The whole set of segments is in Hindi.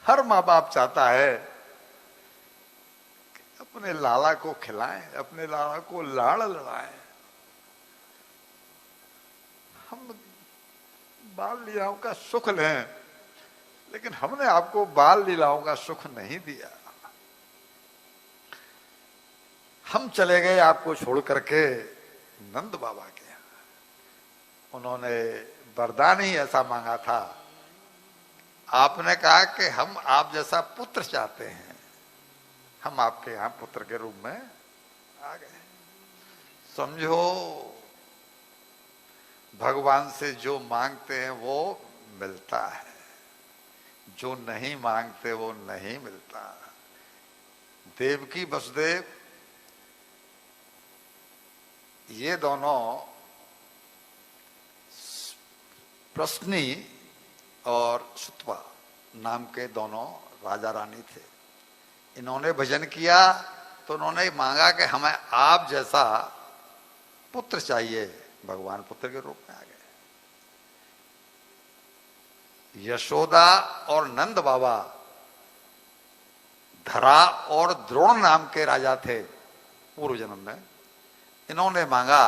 हर माँ बाप चाहता है कि अपने लाला को खिलाएं, अपने लाला को लाड़ लड़ाएं। हम बाल लीलाओं का सुख लें, लेकिन हमने आपको बाल लीलाओं का सुख नहीं दिया। हम चले गए आपको छोड़ करके नंद बाबा के यहाँ। उन्होंने वरदान ही ऐसा मांगा था। आपने कहा कि हम आप जैसा पुत्र चाहते हैं, हम आपके यहाँ पुत्र के रूप में आ गए। समझो, भगवान से जो मांगते हैं वो मिलता है, जो नहीं मांगते वो नहीं मिलता। देवकी वसुदेव ये दोनों प्रश्नी और सुतवा नाम के दोनों राजा रानी थे। इन्होंने भजन किया तो उन्होंने मांगा कि हमें आप जैसा पुत्र चाहिए। भगवान पुत्र के रूप में आ गए। यशोदा और नंद बाबा धरा और द्रोण नाम के राजा थे पूर्व जन्म में। इन्होंने मांगा,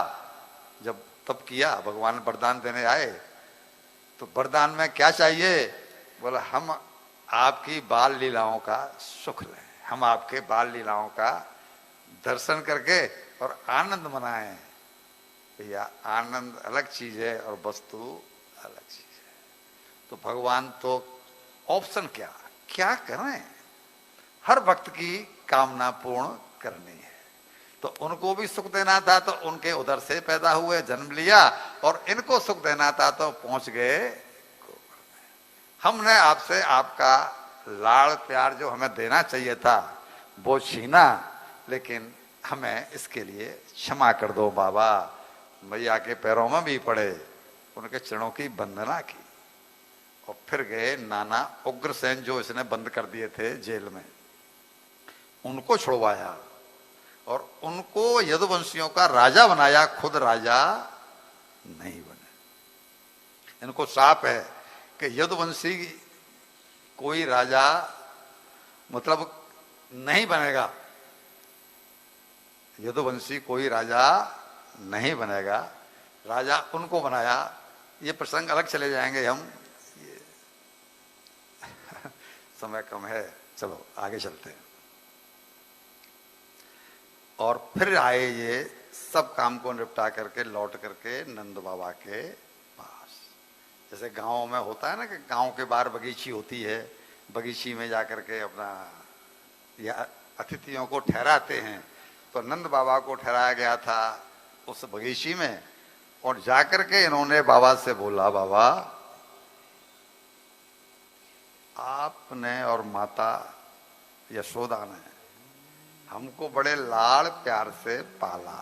जब तब किया, भगवान वरदान देने आए तो वरदान में क्या चाहिए? बोला हम आपकी बाल लीलाओं का सुख लें, हम आपके बाल लीलाओं का दर्शन करके और आनंद मनाएं। भैया आनंद अलग चीज है और वस्तु अलग चीज है। तो भगवान तो ऑप्शन क्या करें? हर भक्त की कामना पूर्ण करनी है। तो उनको भी सुख देना था तो उनके उधर से पैदा हुए, जन्म लिया, और इनको सुख देना था तो पहुंच गए गोकुल में। हमने आपसे आपका लाड़ प्यार जो हमें देना चाहिए था वो छीना, लेकिन हमें इसके लिए क्षमा कर दो बाबा। मैया के पैरों में भी पड़े, उनके चरणों की वंदना की और फिर गए नाना उग्रसेन जो इसने बंद कर दिए थे जेल में, उनको छुड़वाया और उनको यदुवंशियों का राजा बनाया, खुद राजा नहीं बने। इनको शाप है कि यदुवंशी कोई राजा मतलब नहीं बनेगा, यदुवंशी कोई राजा नहीं बनेगा, राजा उनको बनाया। ये प्रसंग अलग चले जाएंगे हम, ये समय कम है, चलो आगे चलते हैं। और फिर आए ये सब काम को निपटा करके लौट करके नंद बाबा के पास। जैसे गांव में होता है ना कि गांव के बाहर बगीची होती है, बगीची में जाकर के अपना या अतिथियों को ठहराते हैं। तो नंद बाबा को ठहराया गया था उस बगीची में, और जाकर के इन्होंने बाबा से बोला, बाबा आपने और माता यशोदा ने हमको बड़े लाड़ प्यार से पाला,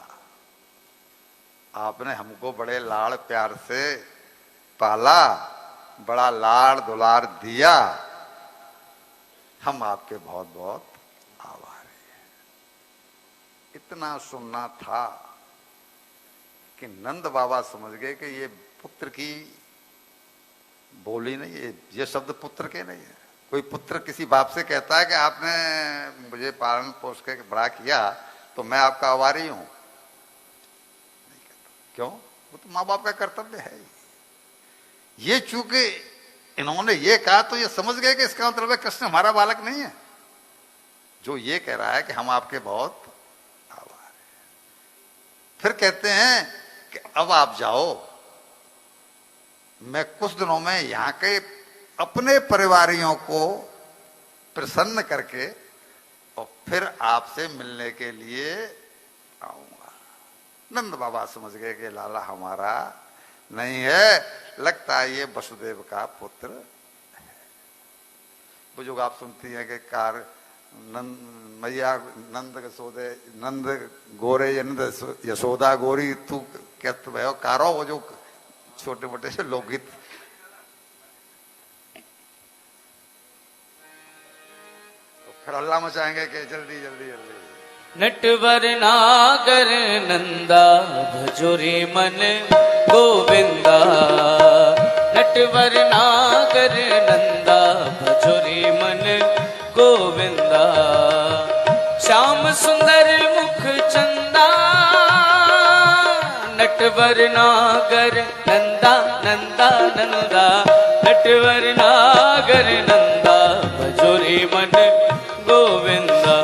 आपने हमको बड़े लाड़ प्यार से पाला, बड़ा लाड़ दुलार दिया, हम आपके बहुत बहुत आभारी हैं। इतना सुनना था कि नंद बाबा समझ गए कि ये पुत्र की बोली नहीं है, ये शब्द पुत्र के नहीं है। कोई पुत्र किसी बाप से कहता है कि आपने मुझे पालन पोष के बड़ा किया तो मैं आपका आभारी हूं, नहीं कहता। क्यों? वो तो माँ बाप का कर्तव्य है। ये चूंकि इन्होंने ये कहा तो ये समझ गए कि इसका मतलब है कृष्ण हमारा बालक नहीं है। जो ये कह रहा है कि हम आपके बहुत आभारी हैं। फिर कहते हैं कि अब आप जाओ, मैं कुछ दिनों में यहाँ के अपने परिवारियों को प्रसन्न करके और फिर आपसे मिलने के लिए आऊंगा। नंद बाबा समझ गए कि लाला हमारा नहीं है, लगता है ये वसुदेव का पुत्र है। वो जो आप सुनती है कि कार नंद मैया नंद यशोदे नंद गोरे यशोदा गोरी तू क्या कारो, वो जो छोटे मोटे से लोकगीत। फिर अल्लाह मचाएंगे कि जल्दी जल्दी जल्दी। नटवर नागर नंदा भजोरी मन गोविंदा, नटवर नागर नंदा भजोरी मन नटवर नागर नंदा नंदा नंदा, नटवर नागर नंदा भजो रे मन गोविंदा।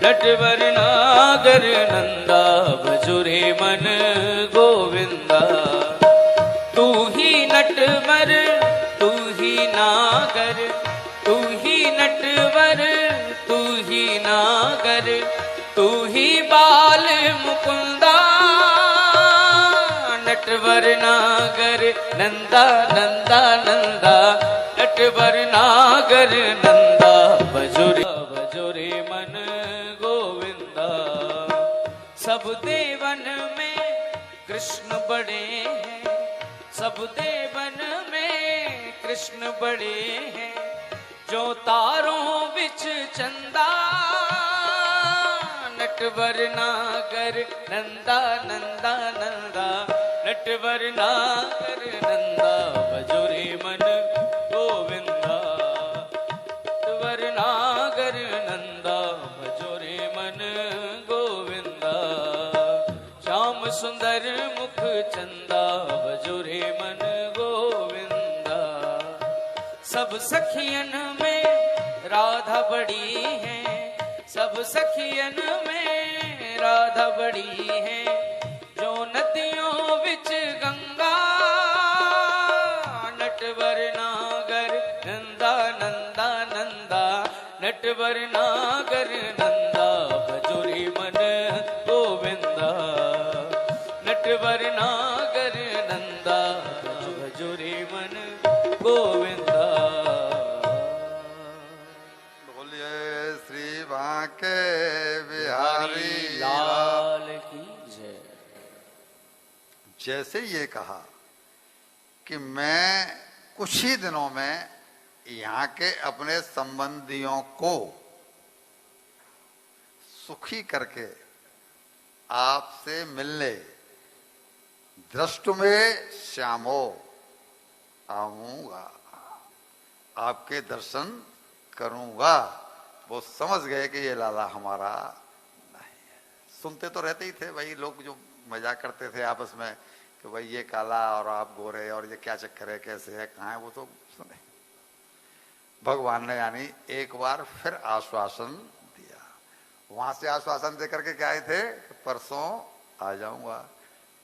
नटवर नागर नंदा भजो रे मन गोविंदा। तू ही नटवर तू ही नागर, तू ही नटवर तू ही नागर, तू ही बाल मुकुंदा। नटवर नागर नंदा नंदा नंदा, नटवर नागर नंदा भजो रे मन गोविंदा। सब देवन में कृष्ण बड़े हैं, सब देवन में कृष्ण बड़े हैं, जो तारों बिच चंदा। नटवर नागर नंदा नंदा नंदा, नटवर नागर नंदा भजो रे मन गोविंदा। नटवर नागर नंदा भजो रे मन गोविंदा। श्याम सुंदर मुख चंदा भजो रे मन गोविंदा। सब सखियन में राधा बड़ी है, सब सखियन में राधा बड़ी है, जो नदियों विच गंगा। नटवर नागर नंदा नंदा नंदा, नटवर नागर नंदा भजो रे मन गोविंदा। नटवर नागर नंदा भजो रे मन गोविंदा। के बिहारी लाल की जय। जैसे ये कहा कि मैं कुछ ही दिनों में यहाँ के अपने संबंधियों को सुखी करके आपसे मिलने दृष्टि में श्यामो आऊंगा, आपके दर्शन करूंगा। वो समझ गए कि ये लाला हमारा नहीं है। सुनते तो रहते ही थे भाई, लोग जो मजाक करते थे आपस में कि भाई ये काला और आप गोरे और ये क्या चक्कर है, कैसे है, कहाँ है, वो तो सुने। भगवान ने यानी एक बार फिर आश्वासन दिया। वहां से आश्वासन दे करके क्या आए थे, परसों आ जाऊंगा।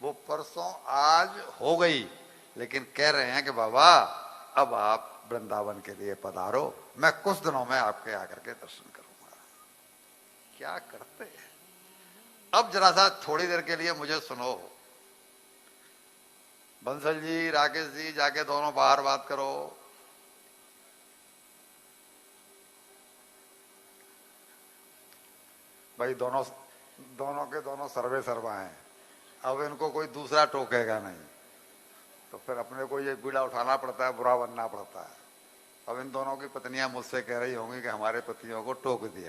वो परसों आज हो गई, लेकिन कह रहे हैं कि बाबा अब आप वृंदावन के लिए पधारो, मैं कुछ दिनों में आपके आकर के दर्शन करूंगा। क्या करते हैं। अब जरा सा थोड़ी देर के लिए मुझे सुनो। बंसल जी, राकेश जी, जाके दोनों बाहर बात करो। भाई दोनों के दोनों सर्वे सर्वा हैं। अब इनको कोई दूसरा टोकेगा नहीं, तो फिर अपने को ये बीड़ा उठाना पड़ता है, बुरा बनना पड़ता है। अब इन दोनों की पत्नियां मुझसे कह रही होंगी कि हमारे पतियों को टोक दिया।